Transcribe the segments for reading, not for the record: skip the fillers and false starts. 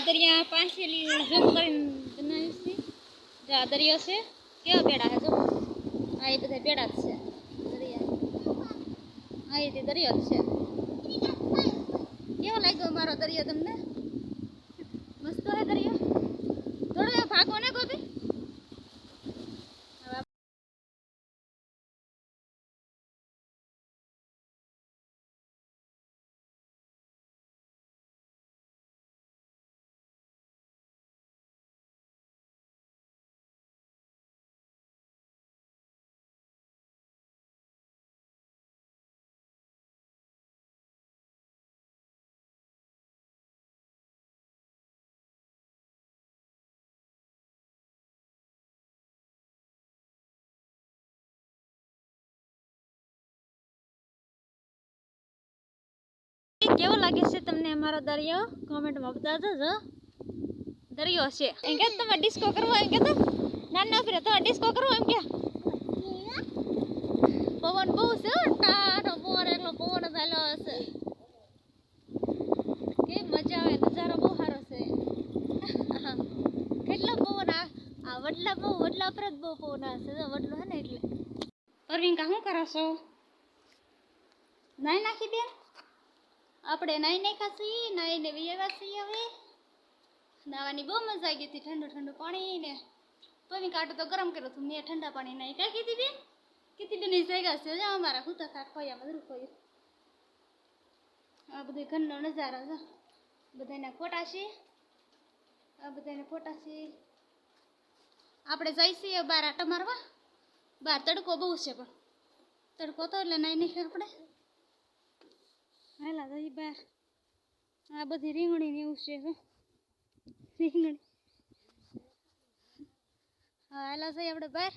દરિયા પાસેલી ઝૂમ કરીને બનાવી છે. જો આ દરિયો છે કેવા પેડા છે જો આ એ બધા પેડા જ છે દરિયા આ એ દરિયો જ છે. કેવો લાગ્યો મારો દરિયો તમને? મસ્ત હે દરિયો. થોડો ભાગો ને ગોપી. કેવો લાગે છે તમને અમારો દરિયો? કોમેન્ટમાં બતાવજો. જો દરિયો છે એમ કે તમે ડિસ્કો કરવો એમ કે તો નાના ફિરે તો ડિસ્કો કરવો એમ કે પવન બહુ છે ટાઢો પવન એકલો પવન ચાલ્યો હશે કે મજા આવે નજારો બહુ સારો છે. કેટલો પવન આ વડલા પર જ બહુ પવન આવશે. જો વડલો હે ને એટલે પરવીનકા શું કરો છો? નાઈ નાખી બેન આપણે નાઈ નાખાશી નાઈને વિયેવાશી. હવે નાવાની બહુ મજા આવી ગઈ હતી. ઠંડુ ઠંડુ પાણી ને પરવીન કાટો તો ગરમ કર્યો હતું. મેં ઠંડા પાણી નાઈ ક્યાં કીધી બેન ની જગ્યા છે અમારા હુતા ખાટ ખોયા બધું ખોયું. આ બધું ઘરનો નજારો છે. બધાના ફોટા છે. આ બધાને ફોટા છે. આપણે જઈશી બહાર આટો મારવા. બહાર તડકો બહુ છે પણ તડકો તો એટલે નાઈ નાખે આપણે. હાલા જઈ બહાર. આ બધી રીંગણી ને એવું છે. રીંગણી હા હાલા જઈ આપણે બહાર.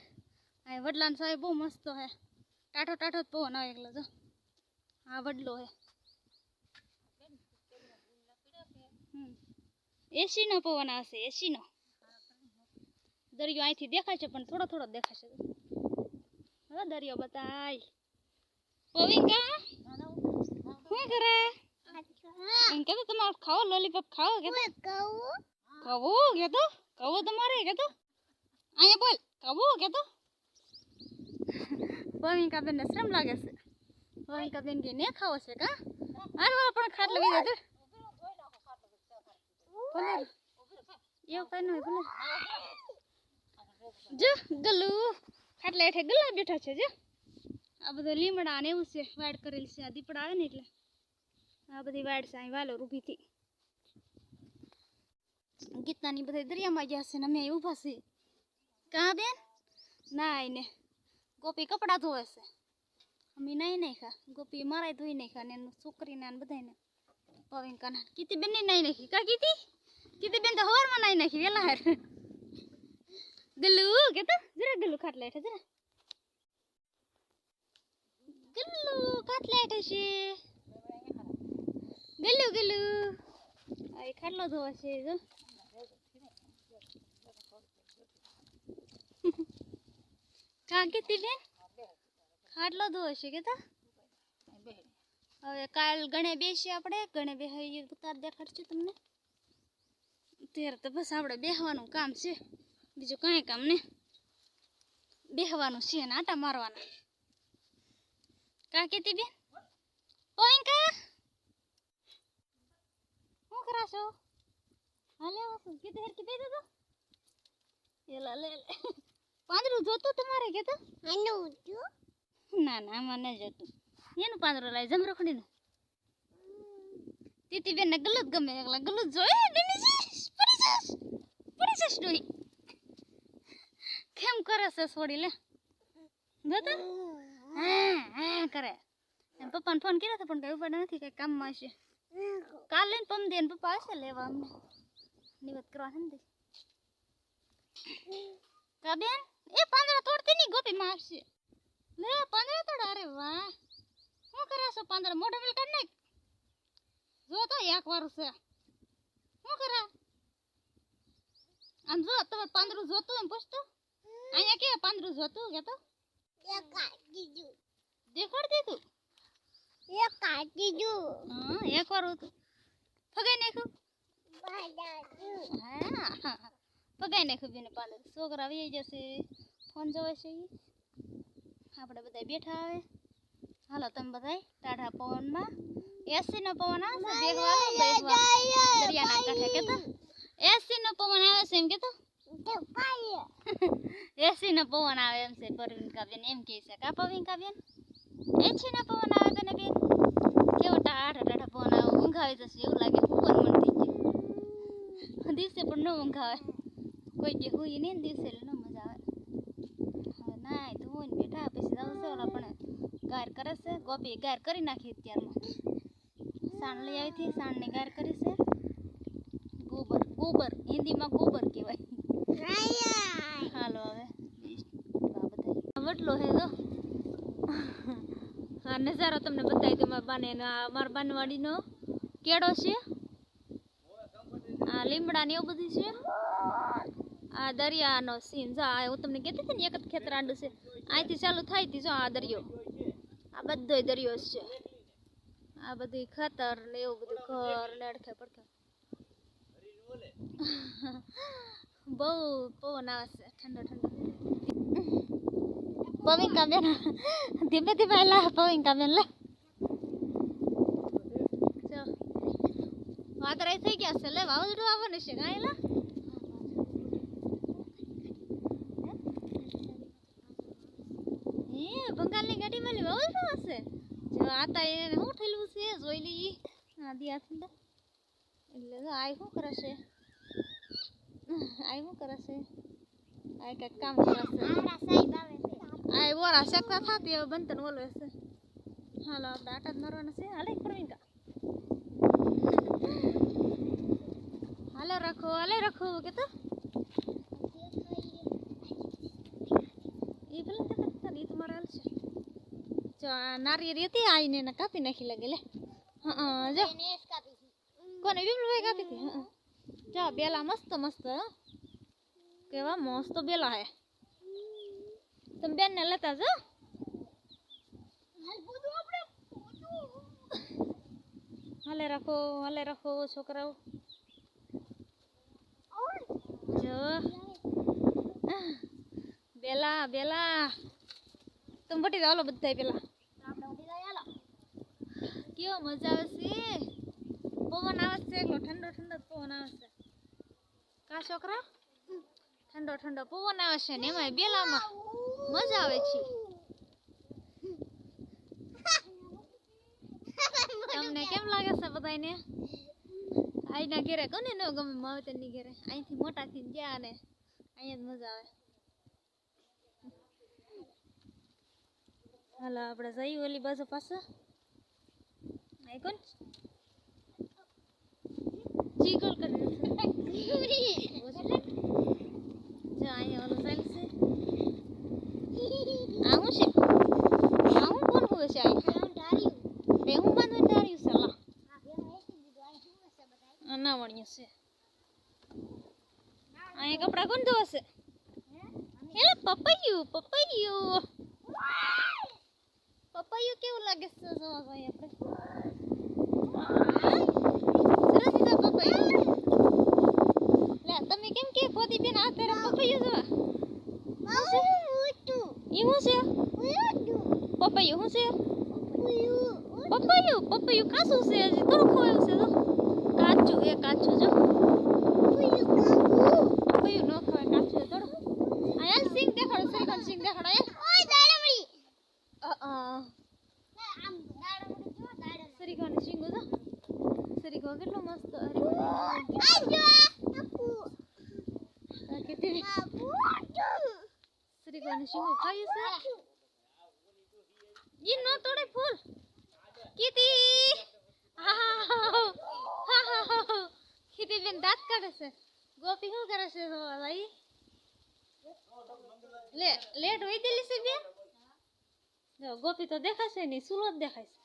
આ વડલાનો સાહેબ બહુ મસ્ત હે. ટાઢો ટાઢો જ પવન આવે એકલો જો આ વડલો હે. એસી નો પવન આવશે. એસી નો દરિયો અહીંથી દેખાય છે પણ થોડો થોડો દેખાય છે. હવે દરિયો બતાય પવિકા શું કરે એમ કે તો તમારે ખાઓ લોલીપોપ ખાઓ કે ખાવો કે તો ખાવો તમારે કે તો અહીંયા બોલ ખાવો કે તો પવિકા બેન ને શ્રમ લાગે છે. પવિકા બેન કે ને ખાવો છે કા હાલો પણ ખાટલો બીજો જો ભલે એવું કઈ ન હોય ભલે જો ગલ્લુ ખાટલા હેઠે ગલ્લા બેઠા છે. જો આ બધું લીમડા ને એવું છે. વાડ કરેલ છે. આ દીપડા આવે ને એટલે આ બધી વાડ છે. અહીં વાલો ઊભી થી ગીતનાની બધા દરિયામાં ગયા છે ને અમે ઊભા છીએ. કા બેન નાઈ ને ગોપી કપડા ધોવે છે. અમે નાઈ નાખ્યા. ગોપી મારાય ધોઈ નાખ્યા ને છોકરીને બધાને પવિંકાના કીતી બેન ને નાઈ નાખી કા કીતી બેન તો હવારમાં નાઈ નાખી વેલા હાર. ગલ્લુ કે તો જરા ગલ્લુ ખાટલા હેઠે જરા ગલ્લુ ખાટલા હેઠે છે. ગલ્લુ આ ખાટલો ધોવા છે. જો કા કીતી બેન ખાટલો ધોવા છે કે તો હવે કાલ ગણે બેસી આપણે ગણે બેહાઈ ઉતાર દેખાડશું તમને. ત્યારે તો બસ આપણે બેહવાનું કામ છે. બીજું કાંઈ કામ ને બેહવાનું છે ને આટા મારવાના. કા કીધી બેન પવિંકા શું કરાશો? હાલે કીધું હેરકી બેઠો તો એલા લે પાંદરું જોતું તમારે કે તો ના ના આમાં ન જોતું. એનું પાંદરું લાવી જમ રખડીને તીતી બેન ને ગલું જ ગમે. એકલા ગલું જોઈ પડી જશ ડોહી કેમ કરે છે છોડી લે જોતો હા કરે. પપ્પાને ફોન કર્યો હતો પણ કઈ ઉપાડ નથી. કઈ કામમાં હશે. કાલ લઈને પમ દે પપ્પા હશે લેવા અમને નિવત કરવા ને કા બેન એ પાંદડા તોડતી નહીં ગોપી મારશે. લે પાંદડા તોડ. અરે વાહ શું કરે છો પાંદડા મોઢા મેલ કાઢ નાખ. જો તો એક વાર છે શું કરે આમ જો તમે પાંદડું જોતું એમ પૂછતું અહીંયા કે પાંદડું જોતું કે તો દેખાડ દીધું હા એક વાર હતું ફગાઈ નાખ્યું હા પગાઈ ને ખબીને પાલે છોકરા આવી જશે ફોન જોવે છે આપણે બધા બેઠા આવે હાલો તમે બધા ટાઢા પવનમાં એસી નો પવન આવે છે દેખવા દરિયાના કાંઠે કેતો એસી નો પવન આવે છે એમ કેતો એસી નો પવન આવે એમ છે પરવીનકા બેન એમ કહે છે કા પરવીનકા બેન એસી નો પવન આવે તને બેન કેવો ટાઢા પવન આવે ઊંઘ આવી જશે એવું લાગે ઉપર મન થઈ ગયું દિવસે પણ ન ઊંઘ આવે કોઈ કે હુઈ નહીં ને દિવસે એટલે ન મજા આવે હવે નાય તો હોય ને બેઠા પછી જાવ છે ઓલા પણ ગાર કરે છે ગોપી ગાર કરી નાખી અત્યારમાં સાણ લઈ આવી હતી સાણની ગાર કરી છે ગોબર હિન્દીમાં ગોબર કહેવાય હાલો હવે વટલો હે તો હા નજારો તમને બતાવી દઉં મારા બાને મારા બાનવાડીનો કેળો છે આ લીમડા ને એવું બધું છે આ દરિયાનો સીન જો આ હું તમને કહેતી હતી ને એક જ ખેતર આડું છે અહીંથી ચાલુ થાય હતી જો આ દરિયો આ બધોય દરિયો છે આ બધું ખાતર ને એવું બધું ઘર ને અડખે પડખે બહુ પવન આવે છે ઠંડો પવિંકા બેન ધીમે ધીમે લા પવિંકા બેન લે વાદળા થઈ ગયા છે લે વાવાઝોડું આવવાનું છે ગાયલા બંગાળની ગાડીમાં વાવાઝોડું હશે જો આતા એને શું થયેલું છે જોઈ લઈએ આદિ આથી એટલે જો આ શું કરે છે આ શું કરે છે આ કંઈક કામ કરે છે આ ઓરા શકતા થતી હવે બનતન ઓલો હશે હાલો આપણે આટા જ મારવાના છે હાલે પ્રવીણકા હાલે રાખો કે તો એ ભલે એ તો મારા હાલ છે જો આ નારિયેળ હતી આઈને એને કાપી નાખી લાગે લે હા જો કોને વિમલભાઈ કાપી હતી જો બેલા મસ્ત કેવા મસ્ત બેલા હે તમે બેન ને લેતા જો હાલે રાખો છોકરાઓ જો બેલા તમે બટી જાવ બધા પેલા કેવો મજા આવે છે પવન આવે છે એકલો ઠંડો પવન આવે છે કા છોકરા ઠંડો પવન આવે છે ને એમાં બેલામાં મજા આવે છે તમને કેમ લાગે છે બધાને આઈના ઘેરે કોને ન ગમે માવતરની ઘેરે અહીંથી મોટા થઈને ગયા ને અહીંયા જ મજા આવે હાલો આપણે જઈએ ઓલી બાજુ પાછા આઈ કોણ ચીકલ કરી જો અહીંયા ઓલું ચાલશે આવું છે આવું કોણ હોય છે બે હું બાંધું ડાર્યું છે લા અનાવણ્યું છે અહીંયા કપડા કોણ ધોશે હે પપૈયું કેવું લાગે છે જોવા ભાઈ આપણે સરસ છે પપૈયું લે તમે કેમ કે પોતી બેન આ તારે પપૈયું જોવા એવું છે પપૈયું શું છે પપૈયું કાચું છે હજી થોડું ખવાયું છે તો કાચું જો પપૈયું ન ખવાય કાચું છે થોડું આયલ સિંગ દેખાડો શ્રીખંડ સિંગ દેખાડો શ્રીખંડ સિંગ જો શ્રીખંડ કેટલો મસ્ત શ્રીખંડ સિંગ ખાયું છે ये नो तोड़े फूल किती किती बेन दांत काढे છે ગોપી શું કરે છે ભાઈ લેટ હોઈ દેલી છે બેન જો ગોપી તો દેખાશે નહીં સુરત દેખાય છે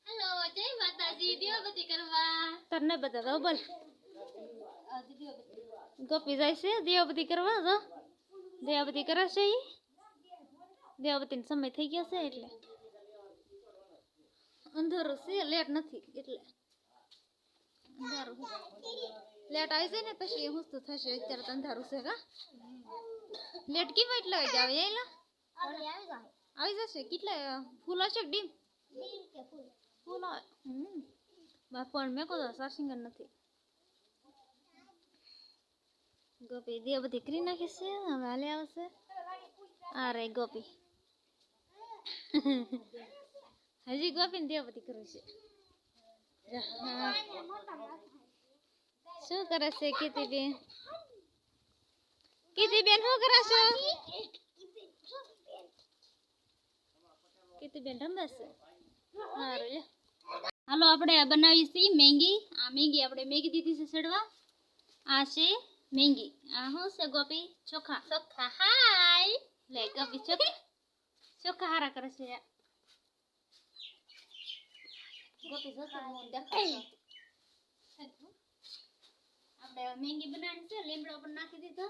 હેલો જય માતાજી દીવાબત્તી કરવા તને બતા દો બોલ ગોપી જાય છે દીવાબત્તી કરવા જો દીવાબત્તી કરે છે ઈ દેવતીનો સમય થઈ ગયો છે એટલે અંધારું છે લેટ નથી એટલે અંધારું લેટ આવી જાય ને પછી હું તો થશે અત્યારે તો અંધારું છે કા લેટ કેવા એટલા વાગે આવે એલા આવી જશે કેટલા ફૂલ હશે ડીમ ફૂલ આવે પણ મેં કહો ચાર્જિંગ નથી ગોપી દે બધી કરી નાખી છે હવે હાલે આવશે આ રે ગોપી હજી ગોપી ને દે બધી કરવી છે શું કરે છે કીર્તિબેન કીર્તિબેન શું કરે છો કીર્તિબેન રમે છે સારું લે હાલો આપણે બનાવી છે મેંગી આ મેંગી આપણે મેગી દીધી છે સડવા આ છે મેંગી આ શું છે ગોપી ચોખા ચોખા હાય લે ગોપી ચોખા હારા કરે છે ગોપી જોશે હું દેખાડો આપણે મેંગી બનાવવાની છે લીમડો પણ નાખી દીધો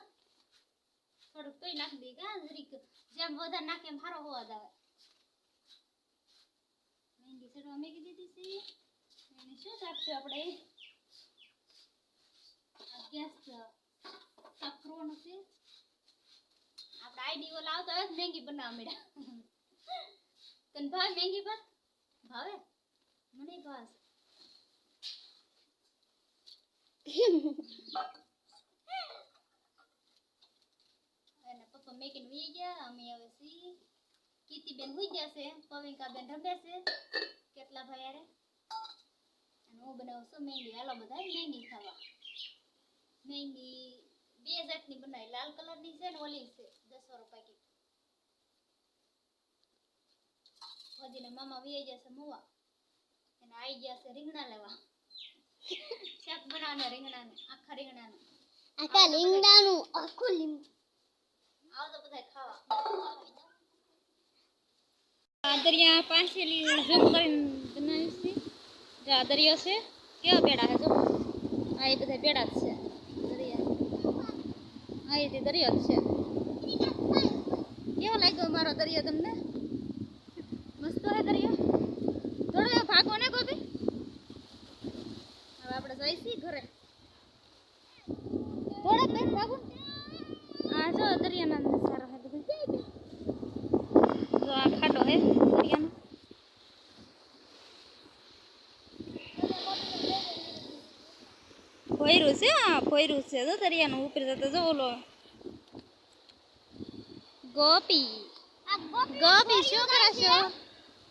થોડુંક તોય નાખી દઈ કા જરીક જેમ વધારે નાખે એમ સારો હોવા આવે મેંગી સડવા મેગી દીધી છે એને શું રાખશું આપણે ગેસ સાફ કરવાનો છે આપણે આઈડી ઓલા આવતા હોય મેંગી બનાવવા મળ્યા તને ભાવે મેંગી પર ભાવે મને ભાવે અને પપ્પા મેકીને વી ગયા અમે હવે સી કીર્તિબેન હોઈ ગયા છે પવિંકાબેન રમે છે કેટલા ભાઈ યારે અને હું બનાવું છું મેંગી હાલો બધા મેંગી ખાવા મેંગી બે જાતની બનાવી લાલ કલરની છે ને ઓલી છે 10 રૂપિયા પેકેટ વધીને મામા વી ગયા છે મોવા અને આવી ગયા છે રીંગણા લેવા શાક બનાવવાના રીંગણાને આખા રીંગણાને આખા લીમડાનું આખું લીમડું આવો તો બધા ખાવા આ દરિયા પાંચેલી ઝૂમ કરીને બનાવી છે જો આ દરિયો છે કેવા બેડા છે જો આ એ બધા બેડા જ છે દરિયા આ એ દરિયો જ છે કેવો લાગ્યો મારો દરિયો તમને મસ્ત હે દરિયો થોડો ભાગો ને ગોપી હવે આપણે જઈશી ઘરે થોડાક બેન ભાગો આ જો દરિયાના નજારો હે બધું જો આ ખાડો હે દરિયાનો ફોયરું છે આ ફોયરું છે જો દરિયાનું ઉપર જતો જો ઓલો ગોપી ગોપી શું કરે છો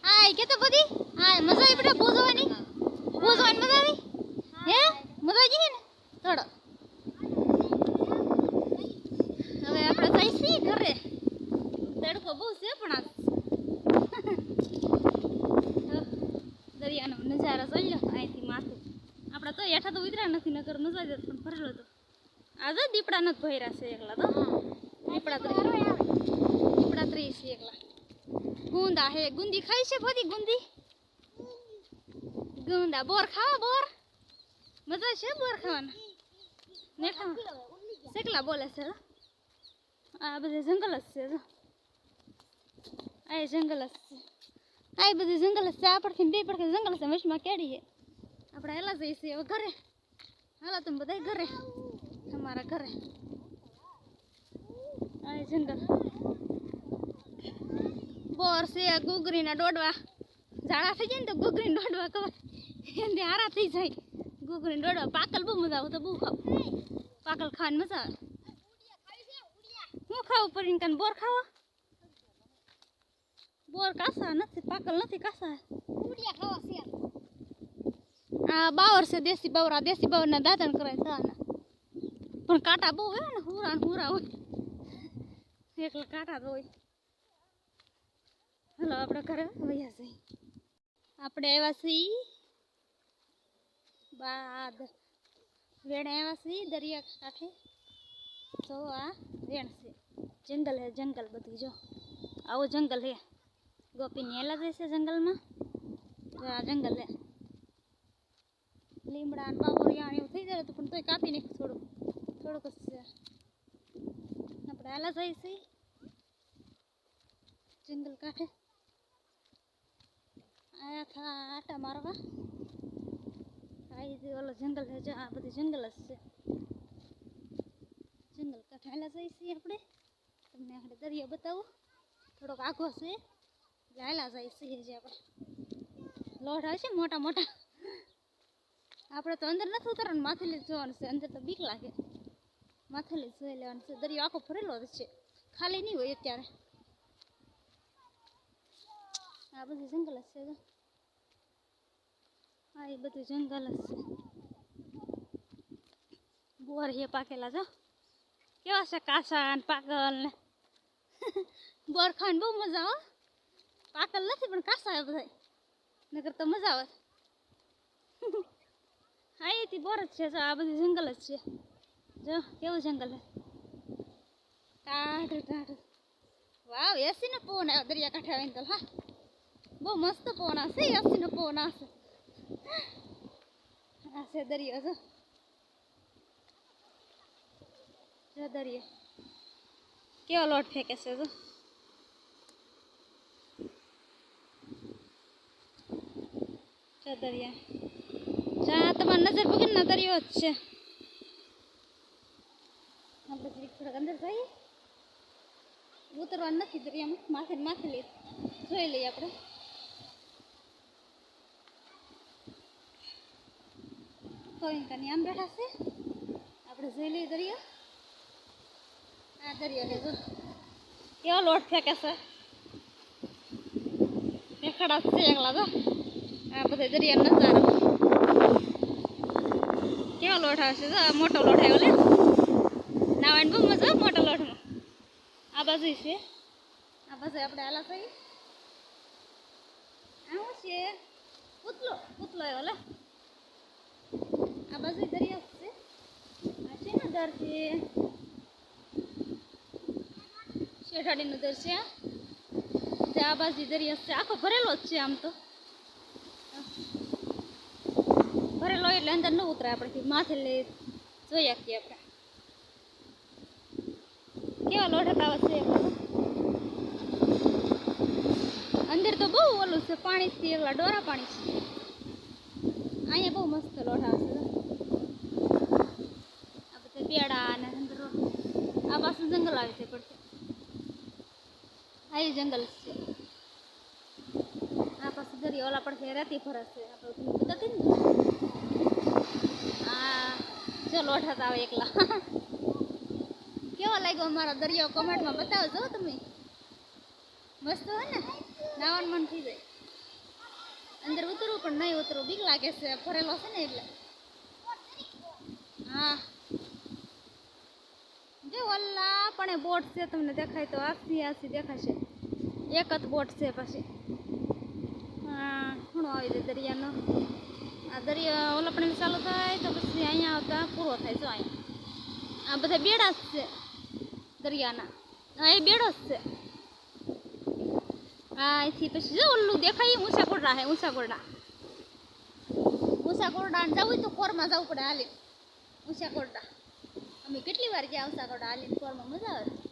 હાય કે તો બધી હાય મજા આવી બેટા ભૂજવાની મજા આવી હે મજા આવી ને થોડો હવે આપણે જઈશી ઘરે તડકો બહુ છે પણ આ દરિયાનો નજારો જોઈ લો અહીંથી માથું આપણે તો હેઠા તો ઉતર્યા નથી નકર મજા જ પણ ભરેલો હતો આ જો દીપડા નથી ભર્યા છે એકલા તો દીપડા ત્રીસ છે એકલા ગુંદા હે ગુંદી ખાઈ છે બધી ગુંદી ગુંદા બોર ખાવા બોર મજા છે બોર ખાવાના ને ખાવા શેકલા બોલે છે આ બધે જંગલ જ છે આ જંગલ જ છે આ બધું જંગલ જ છે આ પડખે બે પડખે જંગલ છે વચમાં કેડી છે આપણે હેલા જઈશું હવે ઘરે હાલો તમે બધા ઘરે તમારા ઘરે આ જંગલ બોર છે ગુગરીના દોડવા ઝાડા થઈ જાય ને તો ગુગરીના દોડવા કવાય એને હારા થઈ જાય ગુગરીના દોડવા પાકલ બહુ મજા આવે તો બહુ ખાવ પાકલ ખાવાની મજા આવે હું ખાવું પડીને કાન બોર ખાવા બોર કાસા નથી પાકલ નથી કાસા ઉડિયા ખાવા છે આ બાવર છે દેશી બાવરના દાંતણ કરાય તાના પણ કાંટા બહુ હોય ને હુરા હોય એકલા કાંટા તો હોય હલો આપણે ઘરે વયા જઈએ આપણે આવ્યા છીએ બાદ વેણ આવ્યા છીએ દરિયા કાંઠે તો આ વેણ છે જંગલ હે જંગલ બધું જો આવો જંગલ હે ગોપીને હેલા જશે જંગલમાં જો આ જંગલ હે લીમડા બાબરિયા એવું થઈ જાય તો પણ તોય કાપી નાખ થોડુંક જ છે આપણે હાલા જઈએ છીએ જંગલ કાંઠે આયા થા આટા મારવા આ ઓલો જંગલ છે જો આ બધું જંગલ જ છે જંગલ કાંઠે હાલા જઈએ છીએ આપણે તમને આપણે દરિયો બતાવું થોડોક આઘો છે એટલે હાલા જઈએ છીએ જે આપણે લોટ આવે છે મોટા મોટા આપણે તો અંદર નથી ઉતરવાનું માથેલી જ જોવાનું છે અંદર તો બીક લાગે માથેલી જોઈ લેવાનું છે દરિયો આખો ભરેલો જ છે ખાલી નહીં હોય અત્યારે આ બધું જંગલ જ છે હા એ બધું જંગલ જ છે બોર હે પાકેલા જો કેવા છે કાસા ને પાકલ ને બોર ખાવાની બહુ મજા આવે પાકલ નથી પણ કાસા આવે બધા નકર તો મજા આવે હા એથી બોર જ છે જો આ બધું જંગલ જ છે જો કેવું જંગલ છે ટાઢું ટાઢું વાવ એસી નો પવન આવ્યો દરિયા કાંઠે આવીને તો હા બહુ મસ્ત પવન આવશે એસી નો પવન આવશે આ છે દરિયો જો દરિયો કેવો લોટ ફેંકે છે જો દરિયા જ્યાં તમારી નજર પકડીને ના દરિયો જ છે આપણે થોડાક અંદર જઈએ ઉતરવાનું નથી દરિયામાં માથે માથે લઈએ જોઈ લઈએ આપણે કવિંકાની આમ બેઠા છે આપણે જોઈ લઈએ દરિયો આ દરિયો છે જો કેવો લોટ ફેંકે છે દેખાડા છે એકલા તો આ બધે દરિયા નજારો કેવો લોટ આવશે તો આ મોટો લોટ આવ્યો લે નાવાની બહુ મજા મોટો લોટમાં આ બાજુ છે આ બાજુ આપણે હાલા થઈ આ શું છે પુતલો પુતલો આવ્યો લે આ બાજુ દરિયો છે આ છે ને દર છે શેઠાડીનો દર છે આ બાજુ દરિયો છે આખો ભરેલો જ છે આમ તો ભરેલો એટલે અંદર ન ઉતરાય આપણે માથે લઈ જોઈ શકીએ આપણે કેવા લોઢક આવે છે અંદર તો બહુ ઓલું છે પાણીથી એવા ડોરા પાણી છે અહીંયા બહુ મસ્ત લોઢ આવે છે આ બધા બેડા અને અંદર આ પાછું જંગલ આવે છે પડતું આ જંગલ છે આ પાછું દરિયો ઓલા પડશે રેતી ફરસ છે આપણે બતાતી ને આ જો લોઢા આવે એકલા કેવો લાગ્યો અમારો દરિયો કમેન્ટમાં બતાવજો તમે મસ્ત હોય ને નાવાનું મન થઈ જાય અંદર ઉતરવું પણ નહીં ઉતરવું બીક લાગે છે ભરેલો છે ને એટલે હા જો ઓલા પણ એ બોટ છે તમને દેખાય તો આખી આખી દેખાશે એક જ બોટ છે પછી હા ઘણો આવી જાય દરિયાનો આ દરિયા ઓલા પણ ચાલુ થાય તો પછી અહીંયા આવતા પૂરો થાય જો અહીંયા આ બધા બેડા જ છે દરિયાના હા એ બેડો જ છે હા અહીંથી પછી જો ઓલું દેખાય ઊંચા કોરડા હે ઊંચા કોરડા ને જવું તો કોરમાં જવું પડે હાલી ઊંચા કોરડા અમે કેટલી વાર ગયા ઊંચા કોરડા હાલીને કોરમાં મજા આવે